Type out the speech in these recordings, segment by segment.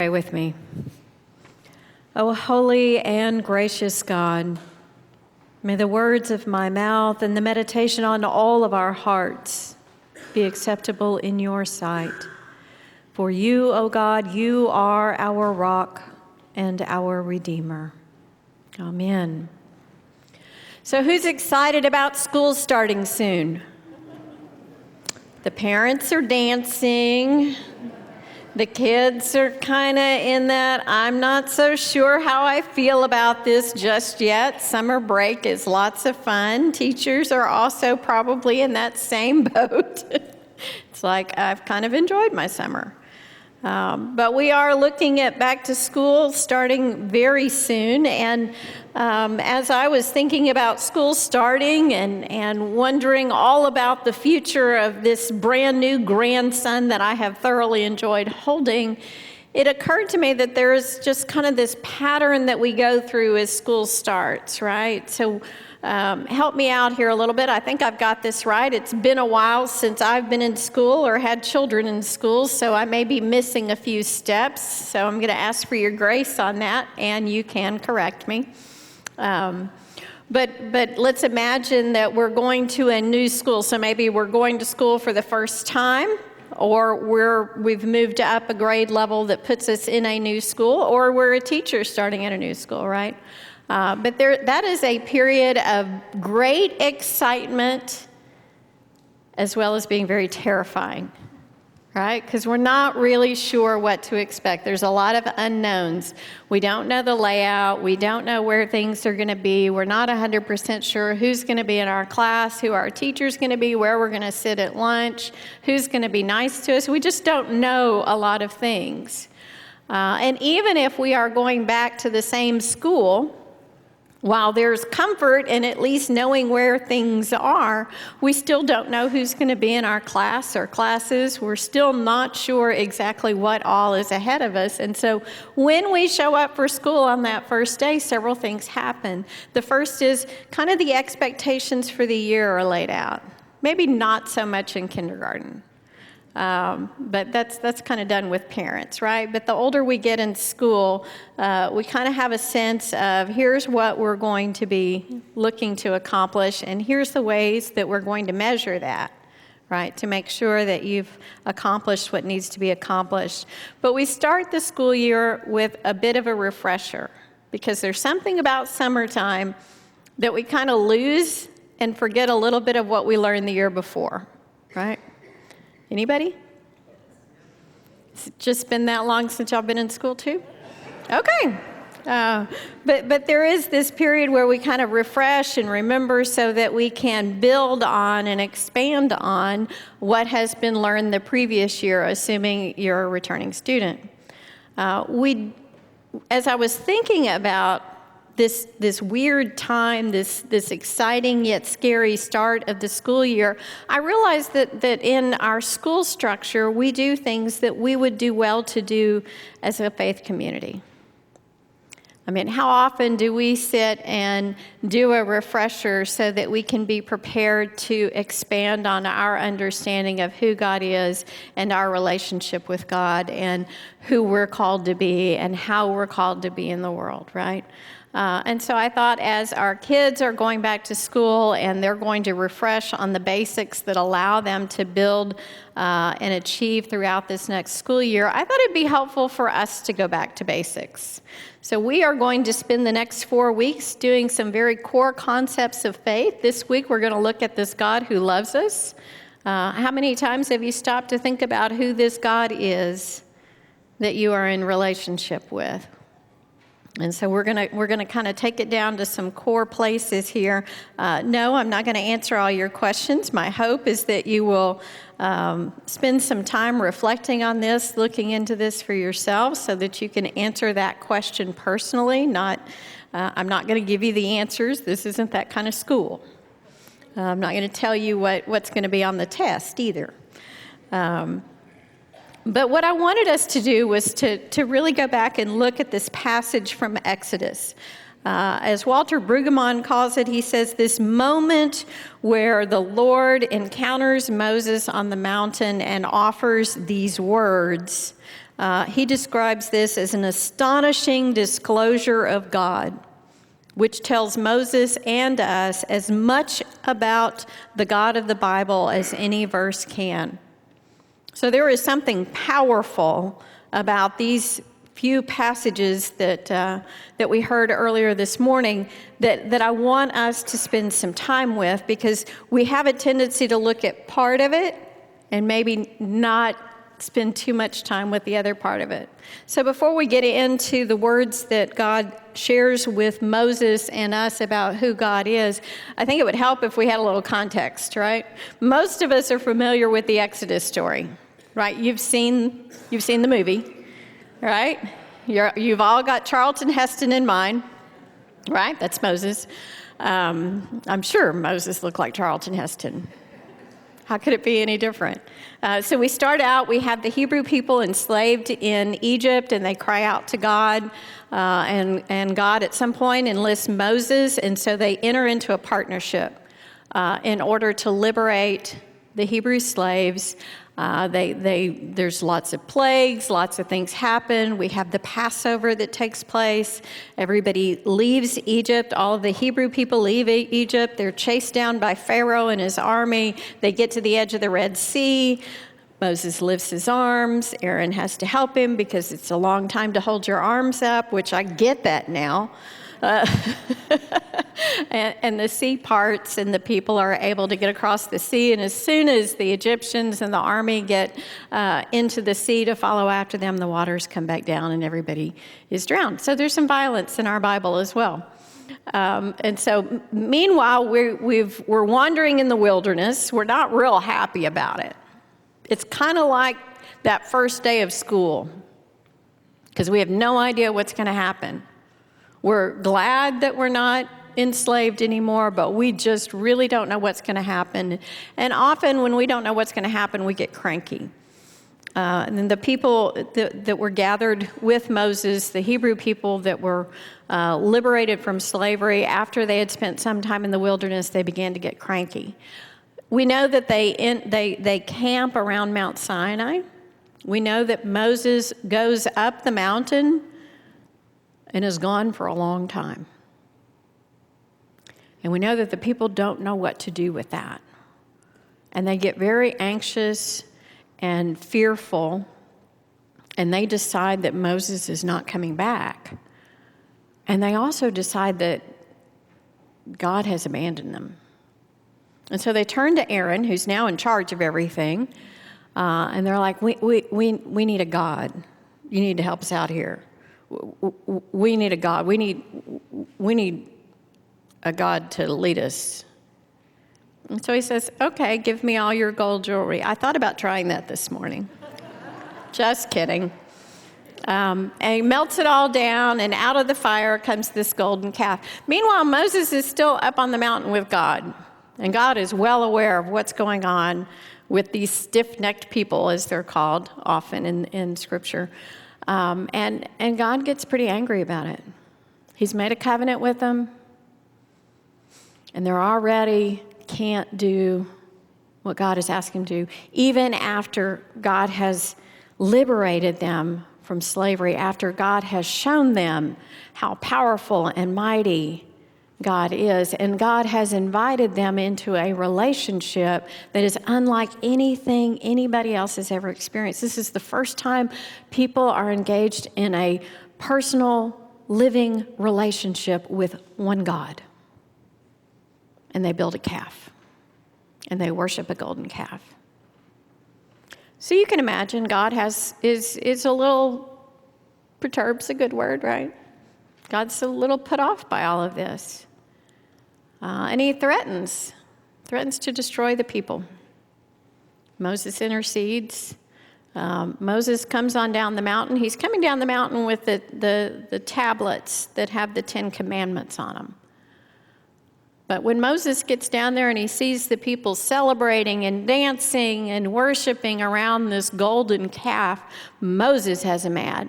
Pray with me. O holy and gracious God, may the words of my mouth and the meditation on all of our hearts be acceptable in your sight. For you, O God, you are our rock and our Redeemer. Amen. So who's excited about school starting soon? The parents are dancing. The kids are kind of in that, I'm not so sure how I feel about this just yet. Summer break is lots of fun. Teachers are also probably in that same boat. It's like, I've kind of enjoyed my summer. But we are looking at back to school starting very soon. And as I was thinking about school starting and wondering all about the future of this brand new grandson that I have thoroughly enjoyed holding, it occurred to me that there's just kind of this pattern that we go through as school starts, right? So help me out here a little bit. I think I've got this right. It's been a while since I've been in school or had children in school, so I may be missing a few steps. So I'm going to ask for your grace on that, and you can correct me. But let's imagine that we're going to a new school. So maybe we're going to school for the first time, or we've moved up a grade level that puts us in a new school, or we're a teacher starting at a new school, right? But that is a period of great excitement as well as being very terrifying, right? Because we're not really sure what to expect. There's a lot of unknowns. We don't know the layout. We don't know where things are going to be. We're not 100% sure who's going to be in our class, who our teacher's going to be, where we're going to sit at lunch, who's going to be nice to us. We just don't know a lot of things. And even if we are going back to the same school, while there's comfort in at least knowing where things are, we still don't know who's going to be in our class or classes. We're still not sure exactly what all is ahead of us. And so when we show up for school on that first day, several things happen. The first is kind of the expectations for the year are laid out. Maybe not so much in kindergarten. But that's kind of done with parents, right? But the older we get in school, we kind of have a sense of here's what we're going to be looking to accomplish, and here's the ways that we're going to measure that, right? To make sure that you've accomplished what needs to be accomplished. But we start the school year with a bit of a refresher, because there's something about summertime that we kind of lose and forget a little bit of what we learned the year before, right? Anybody? It's just been that long since y'all been in school too? Okay. But there is this period where we kind of refresh and remember so that we can build on and expand on what has been learned the previous year, assuming you're a returning student. As I was thinking about this weird time, this exciting yet scary start of the school year, I realized that in our school structure, we do things that we would do well to do as a faith community. I mean, how often do we sit and do a refresher so that we can be prepared to expand on our understanding of who God is and our relationship with God and who we're called to be and how we're called to be in the world, right? And so I thought as our kids are going back to school and they're going to refresh on the basics that allow them to build and achieve throughout this next school year, I thought it'd be helpful for us to go back to basics. So we are going to spend the next 4 weeks doing some very core concepts of faith. This week we're going to look at this God who loves us. How many times have you stopped to think about who this God is that you are in relationship with? And so we're gonna kind of take it down to some core places here. No, I'm not going to answer all your questions. My hope is that you will spend some time reflecting on this, looking into this for yourselves, so that you can answer that question personally. I'm not going to give you the answers. This isn't that kind of school. I'm not going to tell you what's going to be on the test either. But what I wanted us to do was to really go back and look at this passage from Exodus. As Walter Brueggemann calls it, he says, this moment where the Lord encounters Moses on the mountain and offers these words He describes this as an astonishing disclosure of God, which tells Moses and us as much about the God of the Bible as any verse can. So there is something powerful about these few passages that we heard earlier this morning that I want us to spend some time with, because we have a tendency to look at part of it and maybe not spend too much time with the other part of it. So before we get into the words that God shares with Moses and us about who God is, I think it would help if we had a little context, right? Most of us are familiar with the Exodus story, right? You've seen the movie, right? You've all got Charlton Heston in mind, right? That's Moses. I'm sure Moses looked like Charlton Heston. How could it be any different? So we start out, we have the Hebrew people enslaved in Egypt, and they cry out to God, and God at some point enlists Moses, and so they enter into a partnership in order to liberate the Hebrew slaves. There's lots of plagues, lots of things happen. We have the Passover that takes place. Everybody leaves Egypt. All of the Hebrew people leave Egypt. They're chased down by Pharaoh and his army. They get to the edge of the Red Sea. Moses lifts his arms. Aaron has to help him because it's a long time to hold your arms up, which I get that now. And the sea parts, and the people are able to get across the sea. And as soon as the Egyptians and the army get into the sea to follow after them, the waters come back down and everybody is drowned. So there's some violence in our Bible as well. And so meanwhile, we're wandering in the wilderness. We're not real happy about it. It's kind of like that first day of school, because we have no idea what's going to happen. We're glad that we're not enslaved anymore, but we just really don't know what's going to happen. And often when we don't know what's going to happen, we get cranky. And then the people that were gathered with Moses, the Hebrew people that were liberated from slavery, after they had spent some time in the wilderness, they began to get cranky. We know that they camp around Mount Sinai. We know that Moses goes up the mountain and is gone for a long time. And we know that the people don't know what to do with that. And they get very anxious and fearful, and they decide that Moses is not coming back. And they also decide that God has abandoned them. And so they turn to Aaron, who's now in charge of everything, and they're like, we need a God. You need to help us out here. We need a God. We need a God to lead us. And so he says, okay, give me all your gold jewelry. I thought about trying that this morning. Just kidding. And he melts it all down, and out of the fire comes this golden calf. Meanwhile, Moses is still up on the mountain with God, and God is well aware of what's going on with these stiff-necked people, as they're called often in Scripture. And God gets pretty angry about it. He's made a covenant with them, and they're already can't do what God has asked him to do, even after God has liberated them from slavery, after God has shown them how powerful and mighty God is, and God has invited them into a relationship that is unlike anything anybody else has ever experienced. This is the first time people are engaged in a personal, living relationship with one God. And they build a calf, and they worship a golden calf. So you can imagine God is a little perturbed's a good word, right? God's a little put off by all of this. And he threatens to destroy the people. Moses intercedes. Moses comes on down the mountain. He's coming down the mountain with the tablets that have the 10 Commandments on them. But when Moses gets down there and he sees the people celebrating and dancing and worshiping around this golden calf, Moses has him mad.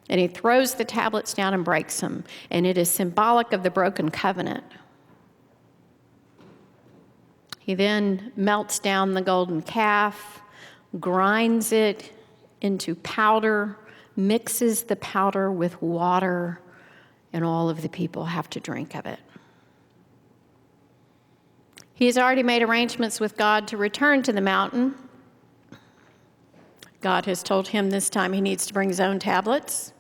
And he throws the tablets down and breaks them. And it is symbolic of the broken covenant. He then melts down the golden calf, grinds it into powder, mixes the powder with water, and all of the people have to drink of it. He has already made arrangements with God to return to the mountain. God has told him this time he needs to bring his own tablets.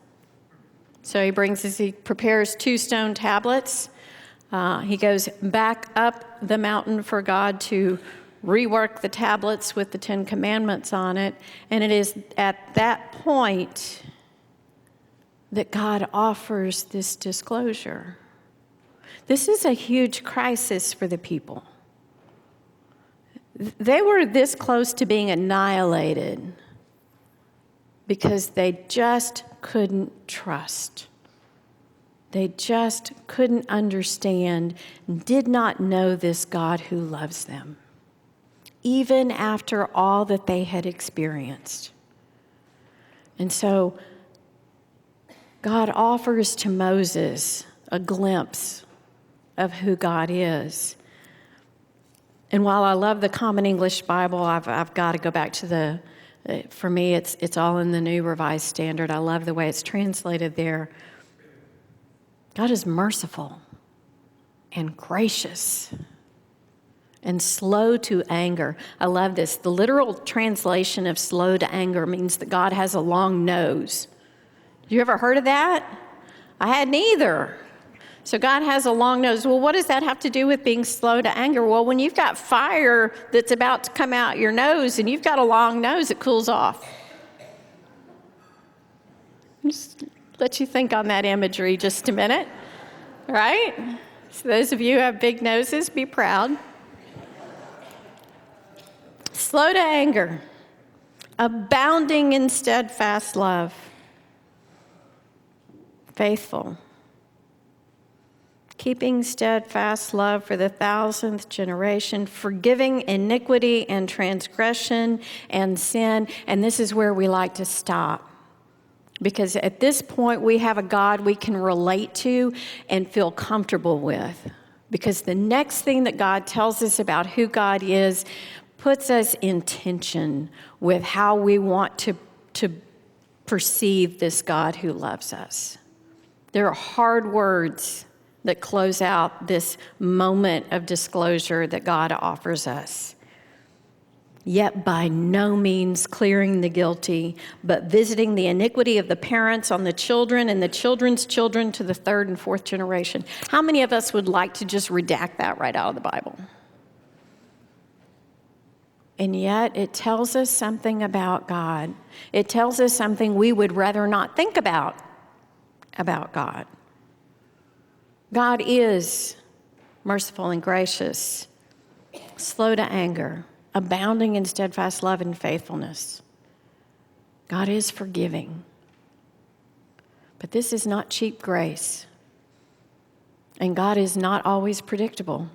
So he prepares 2 stone tablets. He goes back up the mountain for God to rework the tablets with the 10 Commandments on it. And it is at that point that God offers this disclosure. This is a huge crisis for the people. They were this close to being annihilated because they just couldn't trust. They just couldn't understand, did not know this God who loves them, even after all that they had experienced. And so God offers to Moses a glimpse of who God is. And while I love the Common English Bible, I've got to go back to for me, it's all in the New Revised Standard. I love the way it's translated there. God is merciful and gracious and slow to anger. I love this. The literal translation of slow to anger means that God has a long nose. You ever heard of that? I hadn't either. So God has a long nose. Well, what does that have to do with being slow to anger? Well, when you've got fire that's about to come out your nose and you've got a long nose, it cools off. Just let you think on that imagery just a minute, right? So those of you who have big noses, be proud. Slow to anger, abounding in steadfast love, faithful, keeping steadfast love for the 1,000th generation, forgiving iniquity and transgression and sin. And this is where we like to stop. Because at this point, we have a God we can relate to and feel comfortable with. Because the next thing that God tells us about who God is puts us in tension with how we want to perceive this God who loves us. There are hard words that close out this moment of disclosure that God offers us. Yet by no means clearing the guilty, but visiting the iniquity of the parents on the children and the children's children to the 3rd and 4th generation. How many of us would like to just redact that right out of the Bible? And yet it tells us something about God. It tells us something we would rather not think about God. God is merciful and gracious, slow to anger, abounding in steadfast love and faithfulness. God is forgiving. But this is not cheap grace. And God is not always predictable.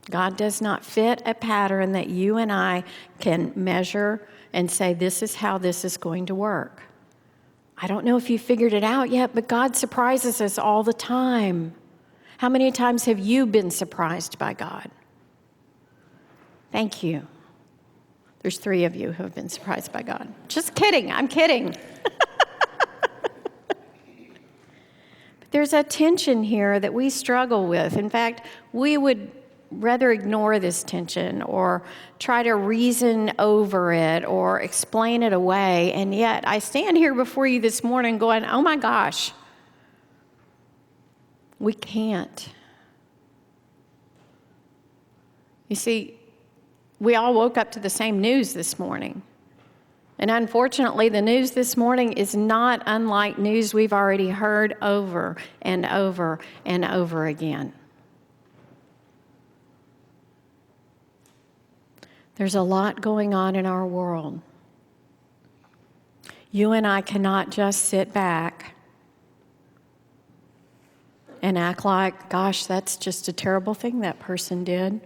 God does not fit a pattern that you and I can measure and say, this is how this is going to work. I don't know if you figured it out yet, but God surprises us all the time. How many times have you been surprised by God? Thank you. There's 3 of you who have been surprised by God. Just kidding. I'm kidding. But there's a tension here that we struggle with. In fact, we would rather ignore this tension or try to reason over it or explain it away. And yet I stand here before you this morning going, oh my gosh, we can't. You see, we all woke up to the same news this morning. And unfortunately, the news this morning is not unlike news we've already heard over and over and over again. There's a lot going on in our world. You and I cannot just sit back and act like, gosh, that's just a terrible thing that person did.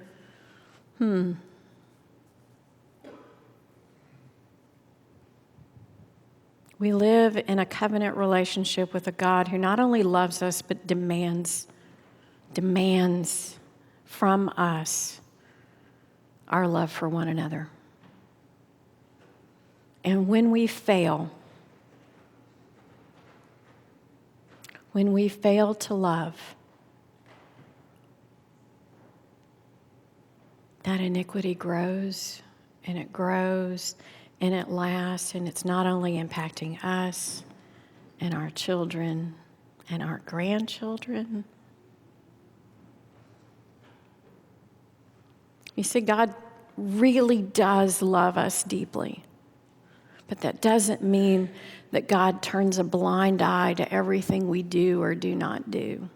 We live in a covenant relationship with a God who not only loves us, but demands from us our love for one another. And when we fail to love, that iniquity grows and it grows and it lasts, and it's not only impacting us and our children and our grandchildren. You see, God really does love us deeply, but that doesn't mean that God turns a blind eye to everything we do or do not do.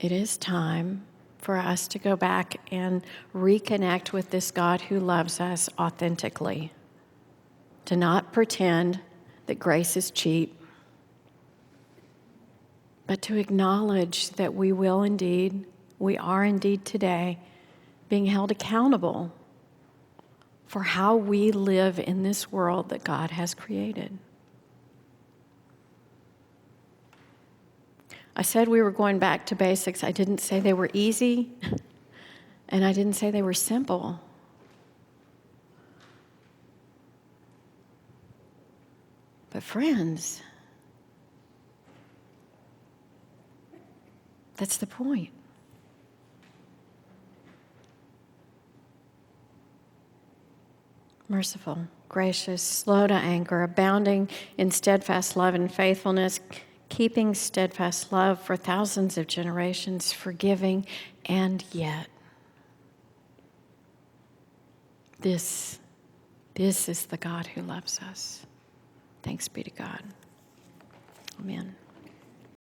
It is time for us to go back and reconnect with this God who loves us authentically, to not pretend that grace is cheap, but to acknowledge that we are indeed today being held accountable for how we live in this world that God has created. I said we were going back to basics. I didn't say they were easy, and I didn't say they were simple. But friends, that's the point. Merciful, gracious, slow to anger, abounding in steadfast love and faithfulness, keeping steadfast love for thousands of generations, forgiving, and yet. This is the God who loves us. Thanks be to God. Amen.